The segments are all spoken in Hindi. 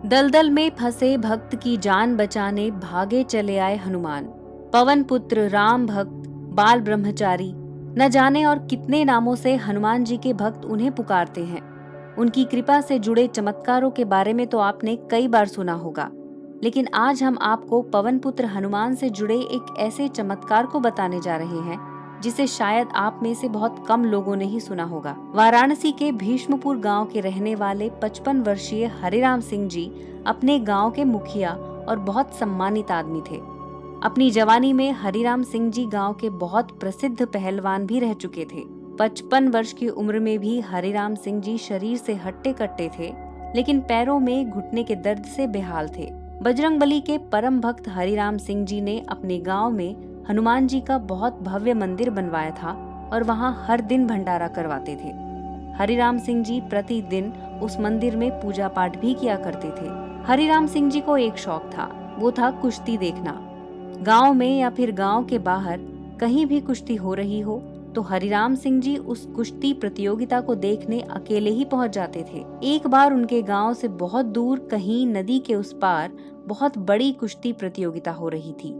दलदल में फंसे भक्त की जान बचाने भागे चले आए हनुमान। पवन पुत्र, राम भक्त, बाल ब्रह्मचारी, न जाने और कितने नामों से हनुमान जी के भक्त उन्हें पुकारते हैं। उनकी कृपा से जुड़े चमत्कारों के बारे में तो आपने कई बार सुना होगा, लेकिन आज हम आपको पवन पुत्र हनुमान से जुड़े एक ऐसे चमत्कार को बताने जा रहे हैं जिसे शायद आप में से बहुत कम लोगों ने ही सुना होगा। वाराणसी के भीष्मपुर गांव के रहने वाले 55 वर्षीय हरिराम सिंह जी अपने गांव के मुखिया और बहुत सम्मानित आदमी थे। अपनी जवानी में हरिराम सिंह जी गांव के बहुत प्रसिद्ध पहलवान भी रह चुके थे। 55 वर्ष की उम्र में भी हरिराम सिंह जी शरीर से हट्टे कट्टे थे, लेकिन पैरों में घुटने के दर्द से बेहाल थे। बजरंगबली के परम भक्त हरिराम सिंह जी ने अपने गांव में हनुमान जी का बहुत भव्य मंदिर बनवाया था और वहां हर दिन भंडारा करवाते थे। हरिराम सिंह जी प्रतिदिन उस मंदिर में पूजा पाठ भी किया करते थे। हरिराम सिंह जी को एक शौक था, वो था कुश्ती देखना। गांव में या फिर गांव के बाहर कहीं भी कुश्ती हो रही हो तो हरिराम सिंह जी उस कुश्ती प्रतियोगिता को देखने अकेले ही पहुंच जाते थे। एक बार उनके गांव से बहुत दूर कहीं नदी के उस पार बहुत बड़ी कुश्ती प्रतियोगिता हो रही थी।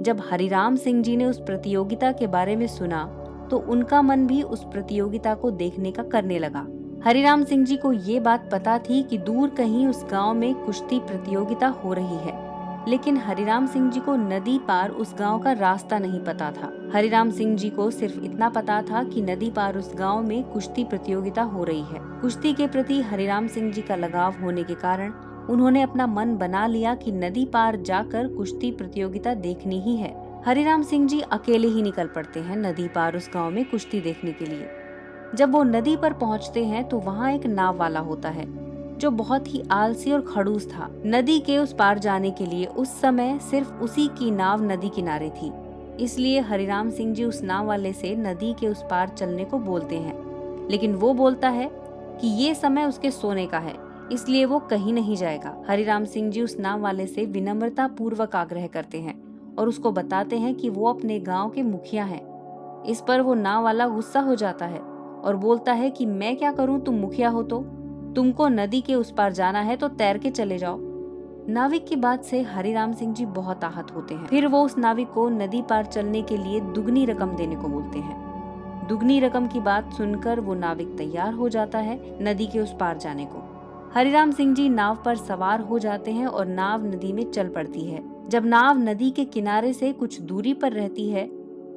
जब हरिराम सिंह जी ने उस प्रतियोगिता के बारे में सुना तो उनका मन भी उस प्रतियोगिता को देखने का करने लगा। हरिराम सिंह जी को ये बात पता थी कि दूर कहीं उस गांव में कुश्ती प्रतियोगिता हो रही है, लेकिन हरिराम सिंह जी को नदी पार उस गांव का रास्ता नहीं पता था। हरिराम सिंह जी को सिर्फ इतना पता था कि नदी पार उस गांव में कुश्ती प्रतियोगिता हो रही है। कुश्ती के प्रति हरिराम सिंह जी का लगाव होने के कारण उन्होंने अपना मन बना लिया कि नदी पार जाकर कुश्ती प्रतियोगिता देखनी ही है। हरिराम सिंह जी अकेले ही निकल पड़ते हैं नदी पार उस गांव में कुश्ती देखने के लिए। जब वो नदी पर पहुंचते हैं तो वहाँ एक नाव वाला होता है जो बहुत ही आलसी और खड़ूस था। नदी के उस पार जाने के लिए उस समय सिर्फ उसी की नाव नदी किनारे थी, इसलिए हरिराम सिंह जी उस नाव वाले से नदी के उस पार चलने को बोलते हैं, लेकिन वो बोलता है कि ये समय उसके सोने का है, इसलिए वो कहीं नहीं जाएगा। हरिराम सिंह जी उस नाव वाले से विनम्रता पूर्वक आग्रह करते हैं और उसको बताते हैं कि वो अपने गांव के मुखिया हैं। इस पर वो नाव वाला गुस्सा हो जाता है और बोलता है कि मैं क्या करूं, तुम मुखिया हो तो? तुमको नदी के उस पार जाना है तो तैर के चले जाओ। नाविक की बात से हरिराम सिंह जी बहुत आहत होते हैं। फिर वो उस नाविक को नदी पार चलने के लिए दुगनी रकम देने को बोलते हैं। दुगनी रकम की बात सुनकर वो नाविक तैयार हो जाता है नदी के उस पार जाने को। हरिराम सिंह जी नाव पर सवार हो जाते हैं और नाव नदी में चल पड़ती है। जब नाव नदी के किनारे से कुछ दूरी पर रहती है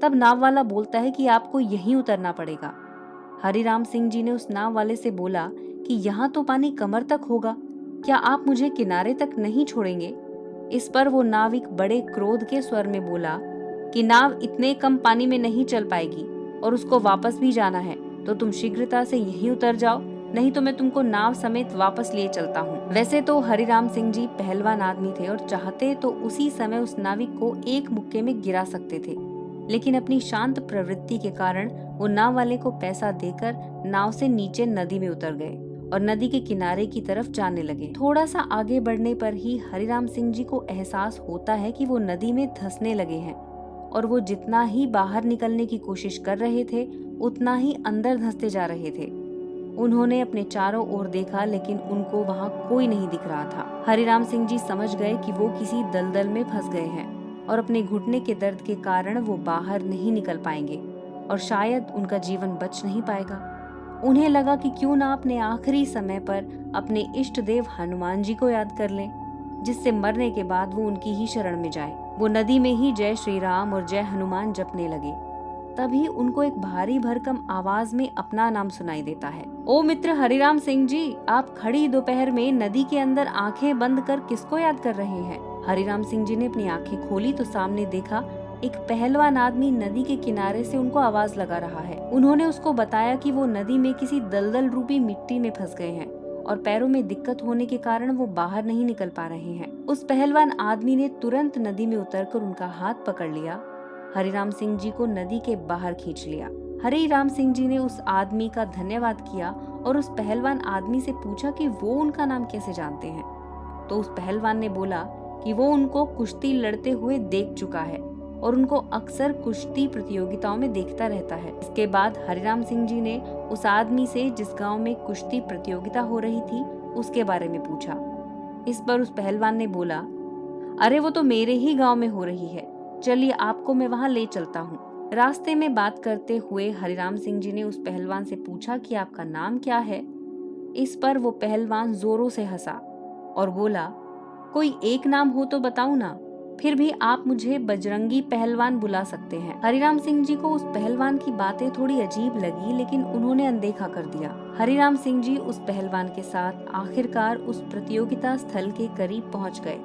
तब नाव वाला बोलता है कि आपको यहीं उतरना पड़ेगा। हरिराम सिंह जी ने उस नाव वाले से बोला कि यहाँ तो पानी कमर तक होगा, क्या आप मुझे किनारे तक नहीं छोड़ेंगे? इस पर वो नाविक बड़े क्रोध के स्वर में बोला कि नाव इतने कम पानी में नहीं चल पाएगी और उसको वापस भी जाना है, तो तुम शीघ्रता से यहीं उतर जाओ, नहीं तो मैं तुमको नाव समेत वापस लिए चलता हूँ। वैसे तो हरिराम सिंह जी पहलवान आदमी थे और चाहते तो उसी समय उस नाविक को एक मुक्के में गिरा सकते थे, लेकिन अपनी शांत प्रवृत्ति के कारण वो नाव वाले को पैसा देकर नाव से नीचे नदी में उतर गए और नदी के किनारे की तरफ जाने लगे। थोड़ा सा आगे बढ़ने पर ही हरिराम सिंह जी को एहसास होता है कि वो नदी में धंसने लगे हैं और वो जितना ही बाहर निकलने की कोशिश कर रहे थे उतना ही अंदर धंसते जा रहे थे। उन्होंने अपने चारों ओर देखा, लेकिन उनको वहाँ कोई नहीं दिख रहा था। हरिराम सिंह जी समझ गए कि वो किसी दलदल में फंस गए हैं और अपने घुटने के दर्द के कारण वो बाहर नहीं निकल पाएंगे और शायद उनका जीवन बच नहीं पाएगा। उन्हें लगा कि क्यों ना अपने आखिरी समय पर अपने इष्ट देव हनुमान जी को याद कर लें, जिससे मरने के बाद वो उनकी ही शरण में जाए। वो नदी में ही जय श्री राम और जय हनुमान जपने लगे। तभी उनको एक भारी भरकम आवाज में अपना नाम सुनाई देता है। ओ मित्र हरिराम सिंह जी, आप खड़ी दोपहर में नदी के अंदर आंखें बंद कर किसको याद कर रहे हैं? हरिराम सिंह जी ने अपनी आंखें खोली तो सामने देखा एक पहलवान आदमी नदी के किनारे से उनको आवाज लगा रहा है। उन्होंने उसको बताया कि वो नदी में किसी दलदल रूपी मिट्टी में फंस गए हैं और पैरों में दिक्कत होने के कारण वो बाहर नहीं निकल पा रहे हैं। उस पहलवान आदमी ने तुरंत नदी में उतरकर उनका हाथ पकड़ लिया, हरिराम सिंह जी को नदी के बाहर खींच लिया। हरिराम सिंह जी ने उस आदमी का धन्यवाद किया और उस पहलवान आदमी से पूछा कि वो उनका नाम कैसे जानते हैं। तो उस पहलवान ने बोला कि वो उनको कुश्ती लड़ते हुए देख चुका है और उनको अक्सर कुश्ती प्रतियोगिताओं में देखता रहता है। इसके बाद हरिराम सिंह जी ने उस आदमी से जिस गांव में कुश्ती प्रतियोगिता हो रही थी उसके बारे में पूछा। इस पर उस पहलवान ने बोला, अरे वो तो मेरे ही गांव में हो रही है, चलिए आपको मैं वहां ले चलता हूँ। रास्ते में बात करते हुए हरिराम सिंह जी ने उस पहलवान से पूछा कि आपका नाम क्या है। इस पर वो पहलवान जोरों से हंसा और बोला, कोई एक नाम हो तो बताओ ना, फिर भी आप मुझे बजरंगी पहलवान बुला सकते हैं। हरिराम सिंह जी को उस पहलवान की बातें थोड़ी अजीब लगी, लेकिन उन्होंने अनदेखा कर दिया। हरिराम सिंह जी उस पहलवान के साथ आखिरकार उस प्रतियोगिता स्थल के करीब पहुंच गए।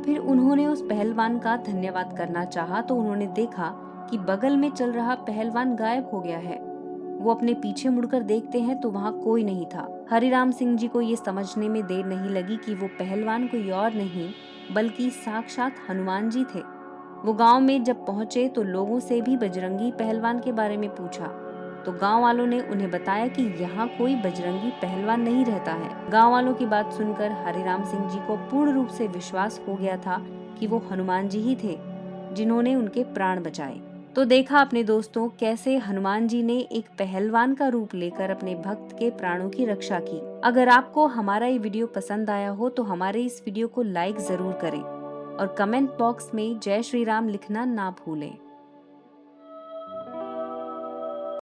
फिर उन्होंने उस पहलवान का धन्यवाद करना चाहा तो उन्होंने देखा कि बगल में चल रहा पहलवान गायब हो गया है। वो अपने पीछे मुड़कर देखते हैं तो वहाँ कोई नहीं था। हरिराम सिंह जी को ये समझने में देर नहीं लगी कि वो पहलवान कोई और नहीं बल्कि साक्षात हनुमान जी थे। वो गांव में जब पहुंचे तो लोगों से भी बजरंगी पहलवान के बारे में पूछा तो गांव वालों ने उन्हें बताया कि यहाँ कोई बजरंगी पहलवान नहीं रहता है। गांव वालों की बात सुनकर हरिराम सिंह जी को पूर्ण रूप से विश्वास हो गया था कि वो हनुमान जी ही थे जिन्होंने उनके प्राण बचाए। तो देखा अपने दोस्तों कैसे हनुमान जी ने एक पहलवान का रूप लेकर अपने भक्त के प्राणों की रक्षा की। अगर आपको हमारा ये वीडियो पसंद आया हो तो हमारे इस वीडियो को लाइक जरूर करें और कमेंट बॉक्स में जय श्री राम लिखना ना भूलें।